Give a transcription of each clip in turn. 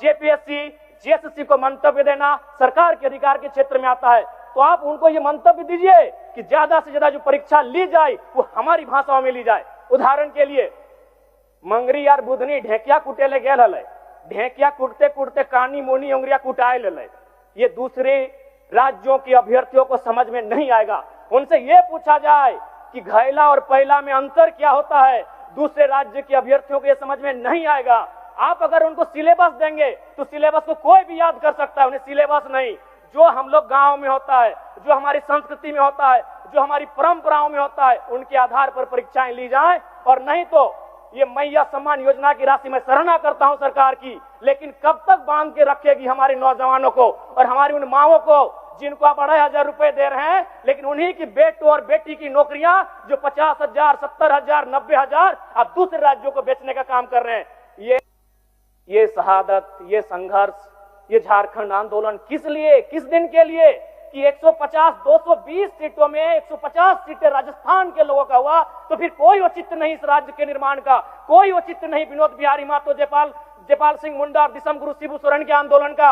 JPSC JSSC को मंतव्य देना सरकार के अधिकार के क्षेत्र में आता है, तो आप उनको ये मंतव्य दीजिए कि ज्यादा से ज्यादा जो परीक्षा ली जाए वो हमारी भाषाओं में ली जाए। उदाहरण के लिए मंगरी यार बुधनी ढेकिया कुटेले गेल हले, ढेकिया कुटते कुटते कानी मोनी उंगरिया कुटाए ले, ये दूसरे राज्यों के अभ्यर्थियों को समझ में नहीं आएगा। उनसे ये पूछा जाए कि घैला और पहला में अंतर क्या होता है, दूसरे राज्य के अभ्यर्थियों को ये समझ में नहीं आएगा। आप अगर उनको सिलेबस देंगे तो सिलेबस को कोई भी याद कर सकता है, उन्हें सिलेबस नहीं, जो हम लोग गांव में होता है, जो हमारी संस्कृति में होता है, जो हमारी परंपराओं में होता है, उनके आधार पर परीक्षाएं ली जाएं। और नहीं तो ये मैया सम्मान योजना की राशि मैं सराहना करता हूं सरकार की, लेकिन कब तक बांध के रखेगी हमारे नौजवानों को और हमारी उन माओं को जिनको आप 2,500 रुपए दे रहे हैं, लेकिन उन्हीं की बेटों और बेटी की नौकरियां जो 50,000, 70,000, 90,000 आप दूसरे राज्यों को बेचने का काम कर रहे हैं। ये शहादत, ये संघर्ष, ये झारखंड आंदोलन किस लिए, किस दिन के लिए कि 150, 220 सीटों में 150 सीटें राजस्थान के लोगों का हुआ, तो फिर कोई औचित्य नहीं इस राज्य के निर्माण का, कोई औचित्य नहीं विनोद बिहारी महतो, जयपाल सिंह मुंडा और दिसम गुरु शिबू सोरेन के आंदोलन का।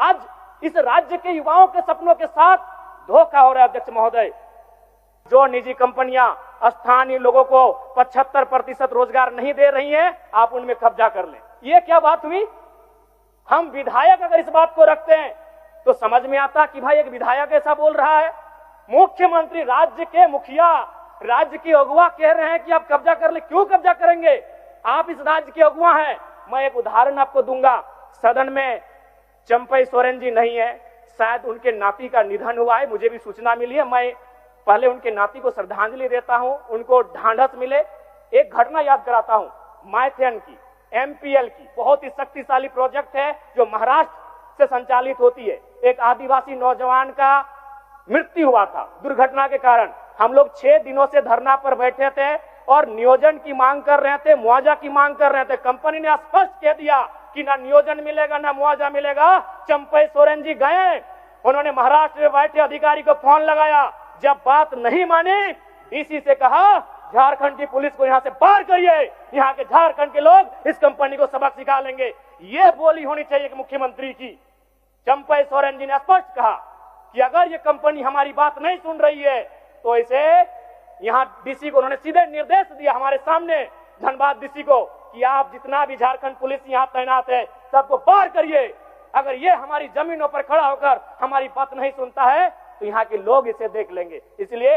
आज इस राज्य के युवाओं के सपनों के साथ धोखा हो रहा है अध्यक्ष महोदय। जो निजी कंपनियां स्थानीय लोगों को 75% रोजगार नहीं दे रही हैं, आप उनमें कब्जा कर लें। ये क्या बात हुई? हम विधायक अगर इस बात को रखते हैं तो समझ में आता कि भाई एक विधायक ऐसा बोल रहा है। मुख्यमंत्री, राज्य के मुखिया, राज्य के अगुवा कह रहे हैं कि आप कब्जा कर ले। क्यों कब्जा करेंगे? आप इस राज्य के अगुवा हैं। मैं एक उदाहरण आपको दूंगा। सदन में चंपई सोरेन जी नहीं है, शायद उनके नाती का निधन हुआ है, मुझे भी सूचना मिली है। मैं पहले उनके नाती को श्रद्धांजलि देता हूं, उनको ढांढस मिले। एक घटना याद कराता हूं, माइथेन की, एमपीएल की, बहुत ही शक्तिशाली प्रोजेक्ट है जो महाराष्ट्र से संचालित होती है। एक आदिवासी नौजवान का मृत्यु हुआ था दुर्घटना के कारण। हम लोग 6 दिनों से धरना पर बैठे थे और नियोजन की मांग कर रहे थे, मुआवजा की मांग कर रहे थे। कंपनी ने स्पष्ट कह दिया कि ना नियोजन मिलेगा ना मुआवजा मिलेगा। चंपई सोरेन जी गए, उन्होंने महाराष्ट्र में बैठे अधिकारी को फोन लगाया। जब बात नहीं मानी, डीसी से कहा झारखंड की पुलिस को यहां से बाहर करिए, यहां के झारखंड के लोग इस कंपनी को सबक सिखा लेंगे। यह बोली होनी चाहिए कि मुख्यमंत्री की। चंपई सोरेन जी ने स्पष्ट कहा कि अगर ये कंपनी हमारी बात नहीं सुन रही है तो इसे, यहां डीसी को उन्होंने सीधे निर्देश दिया हमारे सामने, धनबाद डीसी को, कि आप जितना भी झारखंड पुलिस यहां तैनात है सबको बाहर करिए। अगर ये हमारी जमीनों पर खड़ा होकर हमारी बात नहीं सुनता है तो यहाँ के लोग इसे देख लेंगे। इसलिए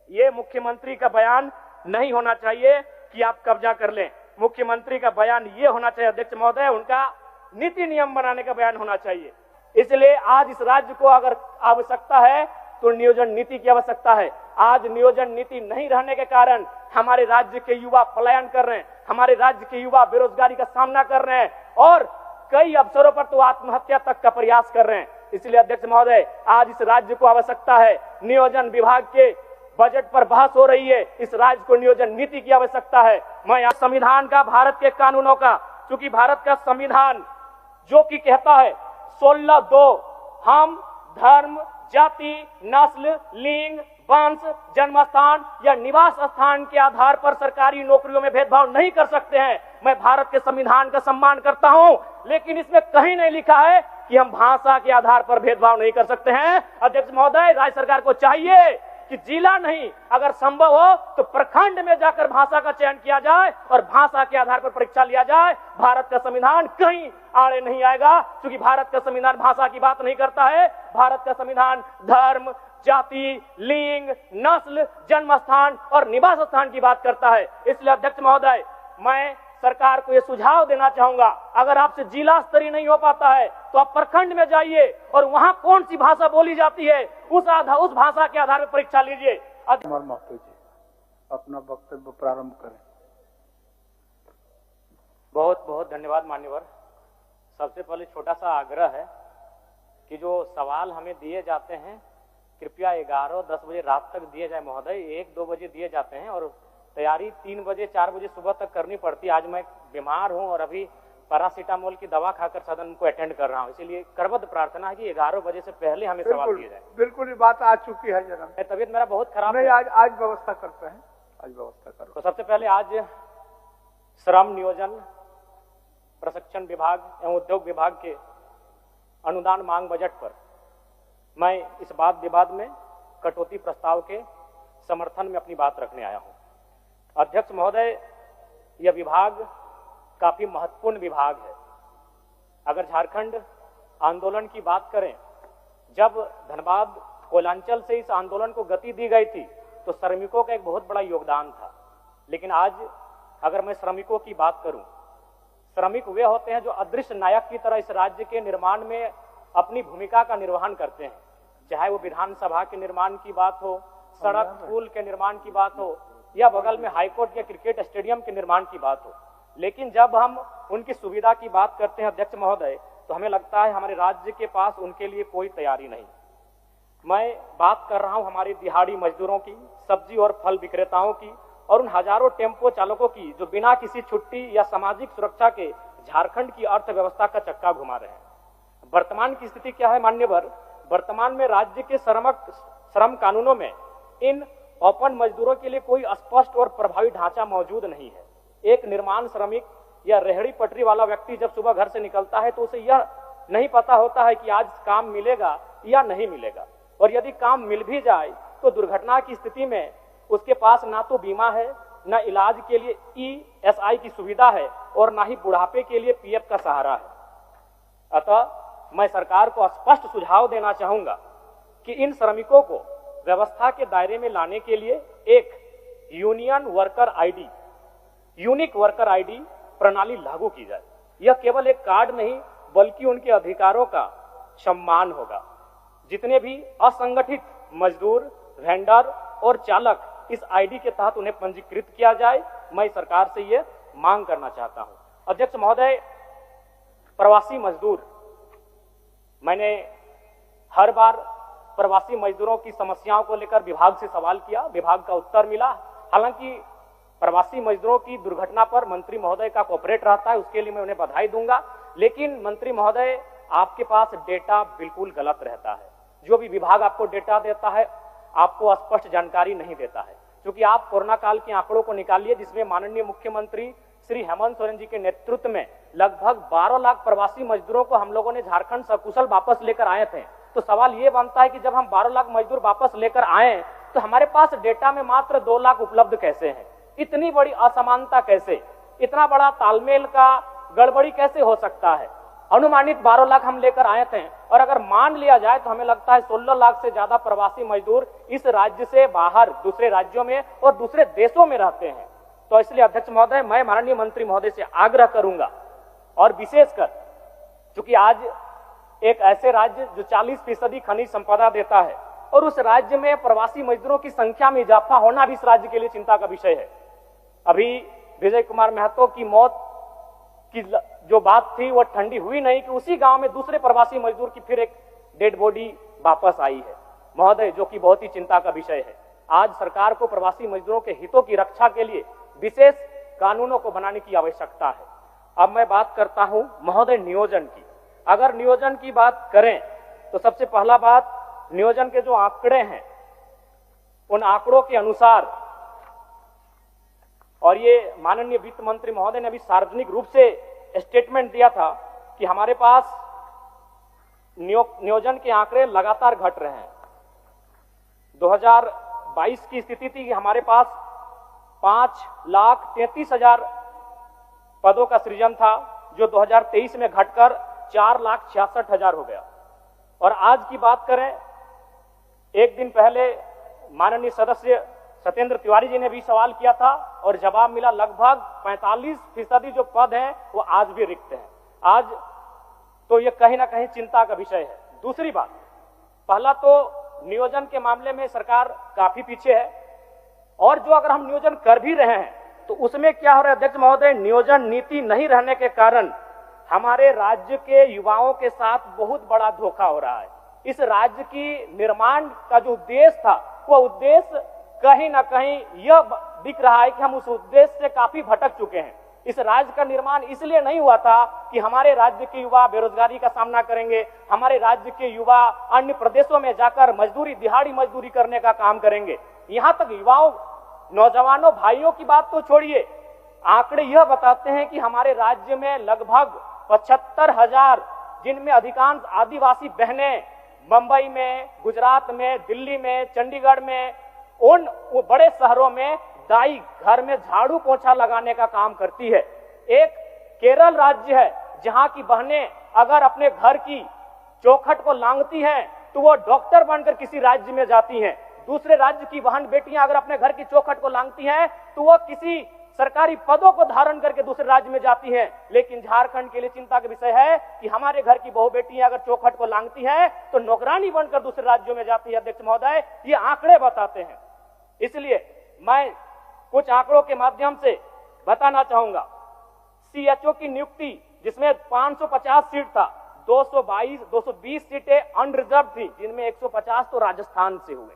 ये मुख्यमंत्री का बयान नहीं होना चाहिए कि आप कब्जा कर लें। मुख्यमंत्री का बयान ये होना चाहिए अध्यक्ष महोदय, उनका नीति नियम बनाने का बयान होना चाहिए। इसलिए आज इस राज्य को अगर आवश्यकता है तो नियोजन नीति की आवश्यकता है। आज नियोजन नीति नहीं रहने के कारण हमारे राज्य के युवा पलायन कर रहे हैं, हमारे राज्य के युवा बेरोजगारी का सामना कर रहे हैं और कई अवसरों पर तो आत्महत्या तक का प्रयास कर रहे हैं। इसलिए अध्यक्ष महोदय, आज इस राज्य को आवश्यकता है, नियोजन विभाग के बजट पर बहस हो रही है, इस राज्य को नियोजन नीति की आवश्यकता है। मैं यहाँ संविधान का, भारत के कानूनों का, चूंकि भारत का संविधान जो कि कहता है 16(2) हम धर्म, जाति, नस्ल, लिंग, वंश, जन्म स्थान या निवास स्थान के आधार पर सरकारी नौकरियों में भेदभाव नहीं कर सकते हैं। मैं भारत के संविधान का सम्मान करता हूं, लेकिन इसमें कहीं नहीं लिखा है कि हम भाषा के आधार पर भेदभाव नहीं कर सकते हैं। अध्यक्ष महोदय, राज्य सरकार को चाहिए कि जिला नहीं, अगर संभव हो तो प्रखंड में जाकर भाषा का चयन किया जाए और भाषा के आधार पर परीक्षा लिया जाए। भारत का संविधान कहीं आड़े नहीं आएगा, क्योंकि भारत का संविधान भाषा की बात नहीं करता है। भारत का संविधान धर्म, जाति, लिंग, नस्ल, जन्म स्थान और निवास स्थान की बात करता है। इसलिए अध्यक्ष महोदय, मैं सरकार को यह सुझाव देना चाहूंगा, अगर आपसे जिला स्तरीय नहीं हो पाता है तो आप प्रखंड में जाइए और वहां कौन सी भाषा बोली जाती है उस भाषा के आधार पर परीक्षा लीजिए। अपना वक्तव्य प्रारंभ करें। बहुत बहुत धन्यवाद मान्यवर। सबसे पहले छोटा सा आग्रह है कि जो सवाल हमें दिए जाते हैं कृपया 11-10 बजे रात तक दिए जाए महोदय। 1-2 बजे दिए जाते हैं और तैयारी 3 बजे 4 बजे सुबह तक करनी पड़ती है। आज मैं बीमार हूं और अभी पैरासीटामोल की दवा खाकर सदन को अटेंड कर रहा हूं, इसीलिए करबद्ध प्रार्थना है कि 11 बजे से पहले हमें सवाल दिए जाए। बिल्कुल ये बात आ चुकी है जरा। तबीयत मेरा बहुत खराब है। आज व्यवस्था करते हैं, आज व्यवस्था करो। तो सबसे पहले आज श्रम नियोजन प्रशिक्षण विभाग एवं उद्योग विभाग के अनुदान मांग बजट पर मैं इस वाद विवाद में कटौती प्रस्ताव के समर्थन में अपनी बात रखने आया हूं। अध्यक्ष महोदय, यह विभाग काफी महत्वपूर्ण विभाग है। अगर झारखंड आंदोलन की बात करें, जब धनबाद कोयलांचल से इस आंदोलन को गति दी गई थी तो श्रमिकों का एक बहुत बड़ा योगदान था। लेकिन आज अगर मैं श्रमिकों की बात करूं, श्रमिक वे होते हैं जो अदृश्य नायक की तरह इस राज्य के निर्माण में अपनी भूमिका का निर्वहन करते हैं। चाहे वो विधानसभा के निर्माण की बात हो, सड़क पुल के निर्माण की बात हो, या बगल में हाईकोर्ट या क्रिकेट स्टेडियम के निर्माण की बात हो। लेकिन जब हम उनकी सुविधा की बात करते हैं अध्यक्ष महोदय, तो हमें लगता है हमारे राज्य के पास उनके लिए कोई तैयारी नहीं। मैं बात कर रहा हूं हमारे दिहाड़ी मजदूरों की, सब्जी और फल विक्रेताओं की, और उन हजारों टेम्पो चालकों की जो बिना किसी छुट्टी या सामाजिक सुरक्षा के झारखंड की अर्थव्यवस्था का चक्का घुमा रहे हैं। वर्तमान की स्थिति क्या है मान्यवर? वर्तमान में राज्य के श्रम कानूनों में इन ओपन मजदूरों के लिए कोई स्पष्ट और प्रभावी ढांचा मौजूद नहीं है। एक निर्माण श्रमिक या रेहड़ी पटरी वाला व्यक्ति जब सुबह घर से निकलता है तो उसे यह नहीं पता होता है कि आज काम मिलेगा या नहीं मिलेगा, और यदि काम मिल भी जाए तो दुर्घटना की स्थिति में उसके पास ना तो बीमा है, ना इलाज के लिए ESI की सुविधा है, और ना ही बुढ़ापे के लिए PF का सहारा है। अतः मैं सरकार को स्पष्ट सुझाव देना चाहूंगा कि इन श्रमिकों को व्यवस्था के दायरे में लाने के लिए एक यूनिक वर्कर आईडी प्रणाली लागू की जाए। यह केवल एक कार्ड नहीं बल्कि उनके अधिकारों का सम्मान होगा। जितने भी असंगठित मजदूर, वेंडर और चालक इस आईडी के तहत उन्हें पंजीकृत किया जाए, मैं सरकार से यह मांग करना चाहता हूं। अध्यक्ष महोदय, प्रवासी मजदूर, मैंने हर बार प्रवासी मजदूरों की समस्याओं को लेकर विभाग से सवाल किया, विभाग का उत्तर मिला। हालांकि प्रवासी मजदूरों की दुर्घटना पर मंत्री महोदय का कोऑपरेट रहता है, उसके लिए मैं उन्हें बधाई दूंगा। लेकिन मंत्री महोदय, आपके पास डेटा बिल्कुल गलत रहता है। जो भी विभाग आपको डेटा देता है आपको स्पष्ट जानकारी नहीं देता है। क्योंकि आप कोरोना काल के आंकड़ों को निकालिए, जिसमें माननीय मुख्यमंत्री श्री हेमंत सोरेन जी के नेतृत्व में लगभग 12 लाख प्रवासी मजदूरों को हम लोगों ने झारखंड सकुशल वापस लेकर आए थे। तो सवाल ये बनता है कि जब हम 12 लाख मजदूर वापस लेकर आए तो हमारे पास डेटा में मात्र 2 लाख उपलब्ध कैसे हैं? इतनी बड़ी असमानता कैसे, इतना बड़ा तालमेल का गड़बड़ी कैसे हो सकता है? अनुमानित 12 लाख हम लेकर आए थे, और अगर मान लिया जाए तो हमें लगता है 16 लाख से ज्यादा प्रवासी मजदूर इस राज्य से बाहर दूसरे राज्यों में और दूसरे देशों में रहते हैं। तो इसलिए अध्यक्ष महोदय, मैं माननीय मंत्री महोदय से आग्रह करूंगा, और विशेषकर चूंकि आज एक ऐसे राज्य जो 40% खनिज संपदा देता है, और उस राज्य में प्रवासी मजदूरों की संख्या में इजाफा होना भी इस राज्य के लिए चिंता का विषय है। अभी विजय कुमार महतो की मौत की जो बात थी वो ठंडी हुई नहीं कि उसी गांव में दूसरे प्रवासी मजदूर की फिर एक डेड बॉडी वापस आई है महोदय, जो कि बहुत ही चिंता का विषय है। आज सरकार को प्रवासी मजदूरों के हितों की रक्षा के लिए विशेष कानूनों को बनाने की आवश्यकता है। अब मैं बात करता हूं महोदय नियोजन की। अगर नियोजन की बात करें तो सबसे पहला बात, नियोजन के जो आंकड़े हैं उन आंकड़ों के अनुसार, और ये माननीय वित्त मंत्री महोदय ने अभी सार्वजनिक रूप से स्टेटमेंट दिया था कि हमारे पास नियोजन के आंकड़े लगातार घट रहे हैं। 2022 की स्थिति थी कि हमारे पास 5,33,000 पदों का सृजन था, जो 2023 में घटकर 4,66,000 हो गया। और आज की बात करें, एक दिन पहले माननीय सदस्य सत्येंद्र तिवारी जी ने भी सवाल किया था और जवाब मिला, लगभग 45% जो पद हैं वो आज भी रिक्त हैं। आज तो ये कहीं ना कहीं चिंता का विषय है। दूसरी बात, पहला तो नियोजन के मामले में सरकार काफी पीछे है, और जो अगर हम नियोजन कर भी रहे हैं तो उसमें क्या हो रहा है अध्यक्ष महोदय, नियोजन नीति नहीं रहने के कारण हमारे राज्य के युवाओं के साथ बहुत बड़ा धोखा हो रहा है। इस राज्य की निर्माण का जो उद्देश्य था वो उद्देश्य कहीं ना कहीं यह दिख रहा है कि हम उस उद्देश्य से काफी भटक चुके हैं। इस राज्य का निर्माण इसलिए नहीं हुआ था कि हमारे राज्य के युवा बेरोजगारी का सामना करेंगे, हमारे राज्य के युवा अन्य प्रदेशों में जाकर मजदूरी, दिहाड़ी मजदूरी करने का काम करेंगे। यहां तक युवाओं, नौजवानों, भाइयों की बात तो छोड़िए, आंकड़े यह बताते हैं कि हमारे राज्य में लगभग 75,000, जिनमें अधिकांश आदिवासी बहनें मुंबई में, गुजरात में, दिल्ली में, चंडीगढ़ में, उन बड़े शहरों में दाई घर में झाड़ू पोछा लगाने का काम करती है। एक केरल राज्य है जहां की बहनें अगर अपने घर की चौखट को लांघती हैं तो वो डॉक्टर बनकर किसी राज्य में जाती हैं। दूसरे राज्य की बहन बेटियां अगर अपने घर की चौखट को लांघती हैं तो वो किसी सरकारी पदों को धारण करके दूसरे राज्य में जाती हैं। लेकिन झारखंड के लिए चिंता का विषय है कि हमारे घर की बहु बेटियां अगर चौखट को लांघती हैं तो नौकरानी बनकर दूसरे राज्यों में जाती है। अध्यक्ष महोदय, ये आंकड़े बताते हैं। इसलिए मैं कुछ आंकड़ों के माध्यम से बताना चाहूंगा। सीएचओ की नियुक्ति जिसमें 550 सीट था, 220 सीटें अनरिजर्व थी, जिनमें 150 तो राजस्थान से हुए।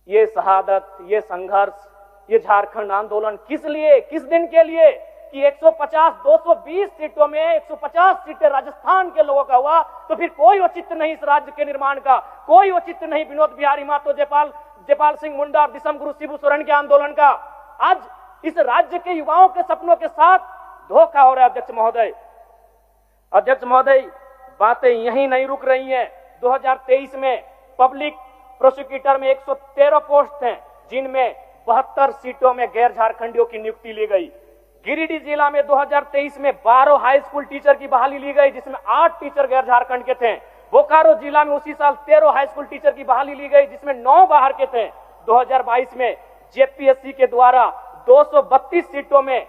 ये शहादत, ये संघर्ष, ये झारखंड आंदोलन किस लिए, किस दिन के लिए कि 220 सीटों में 150 सीटें राजस्थान के लोगों का हुआ, तो फिर कोई औचित्य नहीं इस राज्य के निर्माण का, कोई औचित्य नहीं विनोद बिहारी महतो, जयपाल सिंह मुंडा और दिसम गुरु शिबू सोरेन के आंदोलन का। आज इस राज्य के युवाओं के सपनों के साथ धोखा हो रहा है। अध्यक्ष महोदय, बातें यहीं नहीं रुक रही हैं। 2023 में पब्लिक प्रोसिक्यूटर में 113 पोस्ट हैं, जिनमें 72 सीटों में गैर झारखंडियों की नियुक्ति ली गई। गिरिडीह जिला में 2023 में 12 हाई स्कूल टीचर की बहाली ली गई, जिसमें 8 टीचर गैर झारखंड के थे। बोकारो जिला में उसी साल 13 हाई स्कूल टीचर की बहाली ली गई, जिसमें 9 बाहर के थे। 2022 में जेपीएससी के द्वारा 232 सीटों में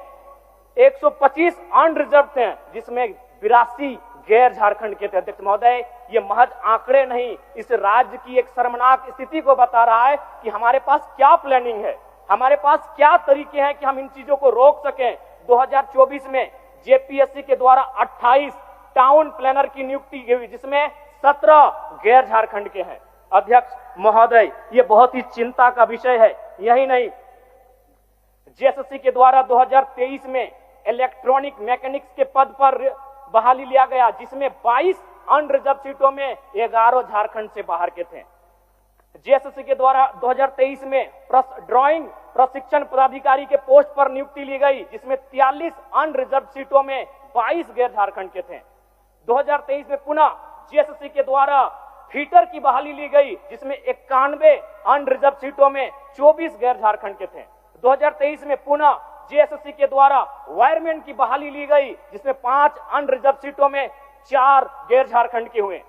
125 अनरिजर्व थे, जिसमें 82 गैर झारखंड के थे। अध्यक्ष महोदय, ये महज आंकड़े नहीं, इस राज्य की एक शर्मनाक स्थिति को बता रहा है कि हमारे पास क्या प्लानिंग है, हमारे पास क्या तरीके हैं कि हम इन चीजों को रोक सकें। 2024 में जेपीएससी के द्वारा 28 टाउन प्लानर की नियुक्ति हुई, जिसमें 17 गैर झारखंड के हैं। अध्यक्ष महोदय, ये बहुत ही चिंता का विषय है। यही नहीं, जेएसएससी के द्वारा 2023 में इलेक्ट्रॉनिक मैकेनिक्स के पद पर बहाली लिया गया, जिसमें 22 अनरिजर्व सीटों में 11 झारखंड से बाहर के थे। जेएसएससी के द्वारा 2023 में ड्राइंग प्रशिक्षण पदाधिकारी के पोस्ट पर नियुक्ति ली गई, जिसमें 43 अनरिजर्व सीटों में 22 गैर झारखंड के थे। 2023 में पुनः जेएसएससी के द्वारा फीटर की बहाली ली गई, जिसमें 91 अनरिजर्व सीटों में 24 गैर झारखंड के थे। 2023 में पुनः जेएसएससी के द्वारा वायरमैन की बहाली ली गई, जिसमें 5 अनरिजर्व सीटों में 4 गैर झारखंड के हुए।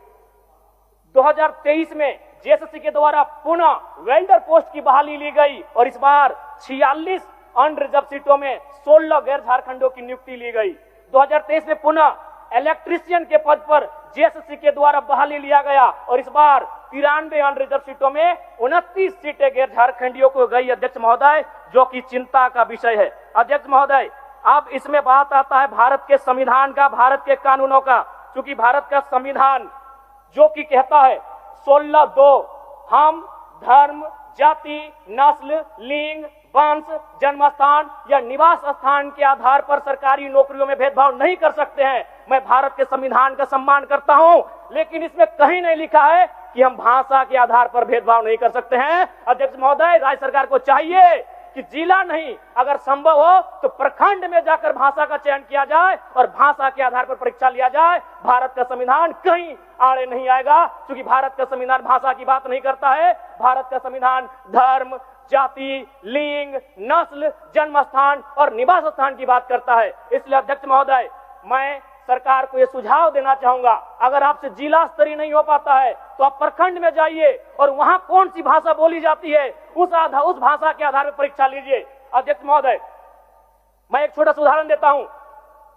2023 में जेएसएससी के द्वारा पुनः वेल्डर पोस्ट की बहाली ली गई और इस बार 46 अनरिजर्व सीटों में 16 गैर झारखंडों की नियुक्ति ली गई। 2023 में पुनः इलेक्ट्रीशियन के पद पर जेएसएससी के द्वारा बहाली लिया गया और इस बार 93 अनरिजर्व सीटों में 29 सीटें गैर झारखंडियों को गई। अध्यक्ष महोदय, जो कि चिंता का विषय है। अध्यक्ष महोदय, अब इसमें बात आता है भारत के संविधान का, भारत के कानूनों का। चूंकि भारत का संविधान जो कि कहता है 16(2) हम धर्म, जाति, नस्ल, लिंग, वंश, जन्म स्थान या निवास स्थान के आधार पर सरकारी नौकरियों में भेदभाव नहीं कर सकते हैं। मैं भारत के संविधान का सम्मान करता हूं, लेकिन इसमें कहीं नहीं लिखा है कि हम भाषा के आधार पर भेदभाव नहीं कर सकते हैं। अध्यक्ष महोदय, राज्य सरकार को चाहिए कि जिला नहीं, अगर संभव हो तो प्रखंड में जाकर भाषा का चयन किया जाए और भाषा के आधार पर परीक्षा लिया जाए। भारत का संविधान कहीं आड़े नहीं आएगा, क्योंकि भारत का संविधान भाषा की बात नहीं करता है। भारत का संविधान धर्म, जाति, लिंग, नस्ल, जन्म स्थान और निवास स्थान की बात करता है। इसलिए अध्यक्ष महोदय, मैं सरकार को यह सुझाव देना चाहूंगा, अगर आपसे जिला स्तरीय नहीं हो पाता है तो आप प्रखंड में जाइए और वहां कौन सी भाषा बोली जाती है उस भाषा के आधार पर परीक्षा लीजिए। अध्यक्ष महोदय, मैं एक छोटा सा उदाहरण देता हूं।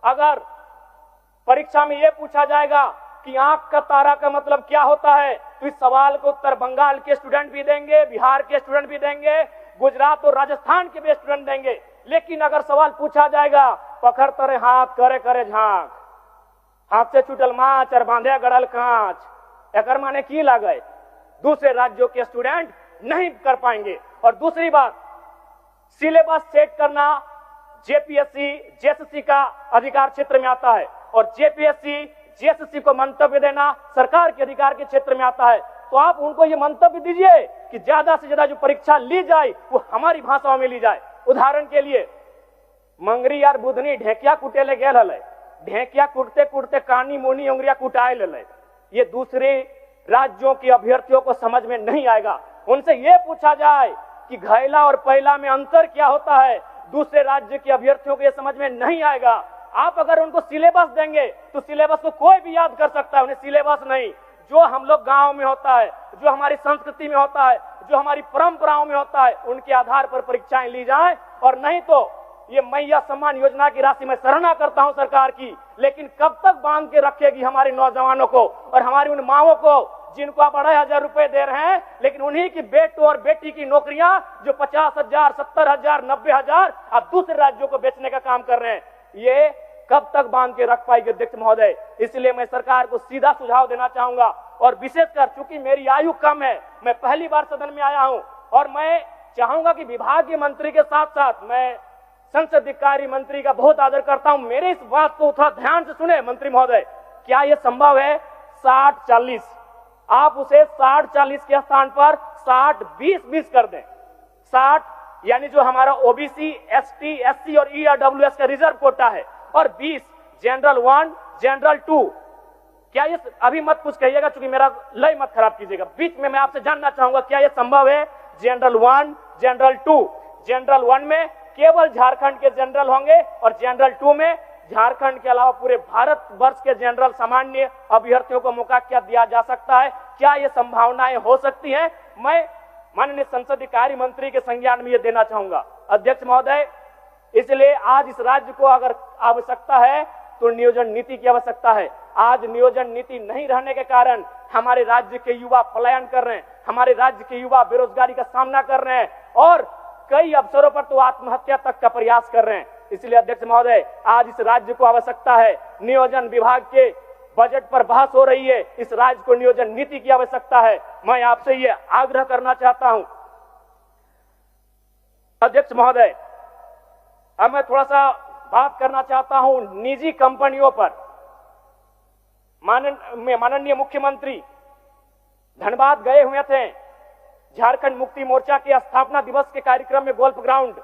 अगर परीक्षा में यह पूछा जाएगा कि आंख का तारा का मतलब क्या होता है, तो इस सवाल को उत्तर बंगाल के स्टूडेंट भी देंगे, बिहार के स्टूडेंट भी देंगे, गुजरात और राजस्थान के भी स्टूडेंट देंगे। लेकिन अगर सवाल पूछा जाएगा पकड़ तरे हाथ करे करे झांक, हाथ से छूटल माछ और बांधे गड़ल कांच, एकर माने की लागय, दूसरे राज्यों के स्टूडेंट नहीं कर पाएंगे। और दूसरी बात, सिलेबस सेट करना जेपीएससी, जेएसएससी का अधिकार क्षेत्र में आता है और जेपीएससी, जेएसएससी को मंतव्य देना सरकार के अधिकार के क्षेत्र में आता है। तो आप उनको ये मंतव्य दीजिए कि ज्यादा से ज्यादा जो परीक्षा ली जाए वो हमारी भाषाओं में ली जाए। उदाहरण के लिए मंगरी यार बुधनी ढेकिया कुटेले गेल हले, ढेकिया कुटते कुटते कानी मोनी उंगरिया कुटाए ले। ये दूसरे राज्यों के अभ्यर्थियों को समझ में नहीं आएगा। उनसे ये पूछा जाए कि घैला और पैला में अंतर क्या होता है, दूसरे राज्य के अभ्यर्थियों को ये समझ में नहीं आएगा। आप अगर उनको सिलेबस देंगे तो सिलेबस को कोई भी याद कर सकता है, उन्हें सिलेबस नहीं। जो हम लोग गांव में होता है, जो हमारी संस्कृति में होता है, जो हमारी परंपराओं में होता है, उनके आधार पर परीक्षाएं ली जाए। और नहीं तो ये मैया सम्मान योजना की राशि मैं सराहना करता हूं सरकार की, लेकिन कब तक बांध के रखेगी हमारे नौजवानों को और हमारी उन माओं को जिनको आप 2,500 रुपए दे रहे हैं, लेकिन उन्हीं की बेटों और बेटी की नौकरियां जो 50,000, 70,000, 90,000 आप दूसरे राज्यों को बेचने का काम कर रहे हैं, ये कब तक बांध के रख पाएगी अध्यक्ष महोदय। इसलिए मैं सरकार को सीधा सुझाव देना चाहूंगा। और विशेषकर चूंकि मेरी आयु कम है, मैं पहली बार सदन में आया हूं और मैं चाहूंगा कि विभागीय मंत्री के साथ साथ मैं संसदीय कार्य मंत्री का बहुत आदर करता हूं, मेरे इस बात को थोड़ा ध्यान से सुने मंत्री महोदय। क्या यह संभव है 60-40, आप उसे 60-40 के स्थान पर 60-20-20 कर दें। 60 यानी जो हमारा ओबीसी, एसटी, एससी और ईडब्ल्यूएस का रिजर्व कोटा है, और 20 जनरल 1, जनरल 2। क्या ये अभी मत कुछ कहिएगा क्योंकि मेरा लय मत खराब कीजिएगा, बीच में मैं आपसे जानना चाहूंगा क्या यह संभव है जनरल 1, जनरल 2। जनरल 1 में केवल झारखंड के जनरल होंगे और जनरल 2 में झारखंड के अलावा पूरे भारत वर्ष के जनरल सामान्य अभ्यर्थियों को मौका क्या दिया जा सकता है? क्या ये संभावनाएं हो सकती हैं? मैं माननीय संसदीय कार्य मंत्री के संज्ञान में ये देना चाहूंगा अध्यक्ष महोदय। इसलिए आज इस राज्य को अगर आवश्यकता है तो नियोजन नीति की आवश्यकता है। आज नियोजन नीति नहीं रहने के कारण हमारे राज्य के युवा पलायन कर रहे हैं, हमारे राज्य के युवा बेरोजगारी का सामना कर रहे हैं और कई अवसरों पर तो आत्महत्या तक का प्रयास कर रहे हैं। इसलिए अध्यक्ष महोदय, आज इस राज्य को आवश्यकता है, नियोजन विभाग के बजट पर बहस हो रही है, इस राज्य को नियोजन नीति की आवश्यकता है। मैं आपसे ये आग्रह करना चाहता हूं अध्यक्ष महोदय। अब मैं थोड़ा सा बात करना चाहता हूं निजी कंपनियों पर। माननीय मुख्यमंत्री धनबाद गए हुए थे झारखंड मुक्ति मोर्चा के स्थापना दिवस के कार्यक्रम में गोल्फ ग्राउंड,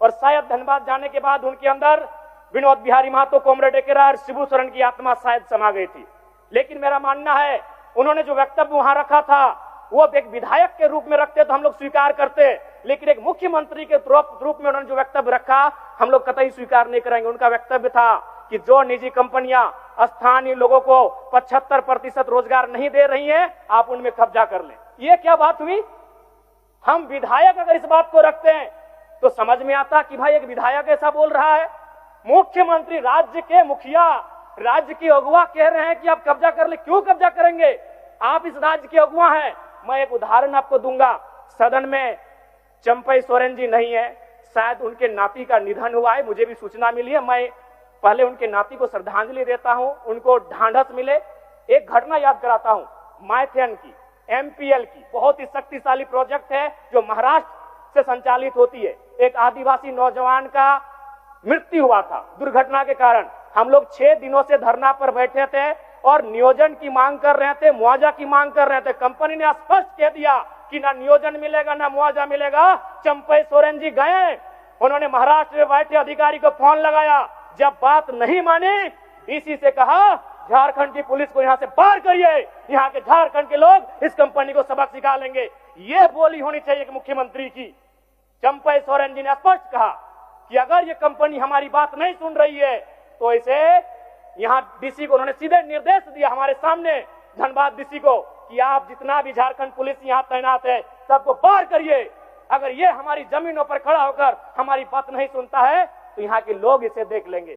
और शायद धनबाद जाने के बाद उनके अंदर विनोद बिहारी महतो, कॉमरेड एकेरा और शिबू सोरेन की आत्मा शायद समा गई थी। लेकिन मेरा मानना है उन्होंने जो वक्तव्य वहां रखा था वो एक विधायक के रूप में रखते तो हम लोग स्वीकार करते, लेकिन एक मुख्यमंत्री के रूप में उन्होंने जो वक्तव्य रखा हम लोग कतई स्वीकार नहीं करेंगे। उनका वक्तव्य था कि जो निजी कंपनियां स्थानीय लोगों को 75% रोजगार नहीं दे रही हैं, आप उनमें कब्जा कर लें। ये क्या बात हुई? हम विधायक अगर इस बात को रखते हैं तो समझ में आता कि भाई एक विधायक ऐसा बोल रहा है, मुख्यमंत्री राज्य के मुखिया, राज्य की अगुवा कह रहे हैं कि आप कब्जा कर ले। क्यों कब्जा करेंगे? आप इस राज्य के अगुवा हैं। मैं एक उदाहरण आपको दूंगा। सदन में चंपई सोरेन जी नहीं है, शायद उनके नाती का निधन हुआ है, मुझे भी सूचना मिली है। मैं पहले उनके नाती को श्रद्धांजलि देता हूं, उनको ढांढस मिले। एक घटना याद कराता हूं, माइथेन की, एमपीएल की, बहुत ही शक्तिशाली प्रोजेक्ट है जो महाराष्ट्र से संचालित होती है। एक आदिवासी नौजवान का मृत्यु हुआ था दुर्घटना के कारण। हम लोग 6 दिनों से धरना पर बैठे थे और नियोजन की मांग कर रहे थे, मुआवजा की मांग कर रहे थे। कंपनी ने स्पष्ट कह दिया कि ना नियोजन मिलेगा ना मुआवजा मिलेगा। चंपई सोरेन जी गए, उन्होंने महाराष्ट्र में बैठे अधिकारी को फोन लगाया, जब बात नहीं मानी डीसी से कहा झारखंड की पुलिस को यहां से बाहर करिए, यहां के झारखंड के लोग इस कंपनी को सबक सिखा लेंगे। यह बोली होनी चाहिए मुख्यमंत्री की। चंपई सोरेन जी ने स्पष्ट कहा कि अगर ये कंपनी हमारी बात नहीं सुन रही है तो इसे यहां डीसी को उन्होंने सीधे निर्देश दिया हमारे सामने धनबाद डीसी को कि आप जितना भी झारखंड पुलिस यहां तैनात है सबको बाहर करिए। अगर ये हमारी जमीनों पर खड़ा होकर हमारी बात नहीं सुनता है तो यहाँ के लोग इसे देख लेंगे।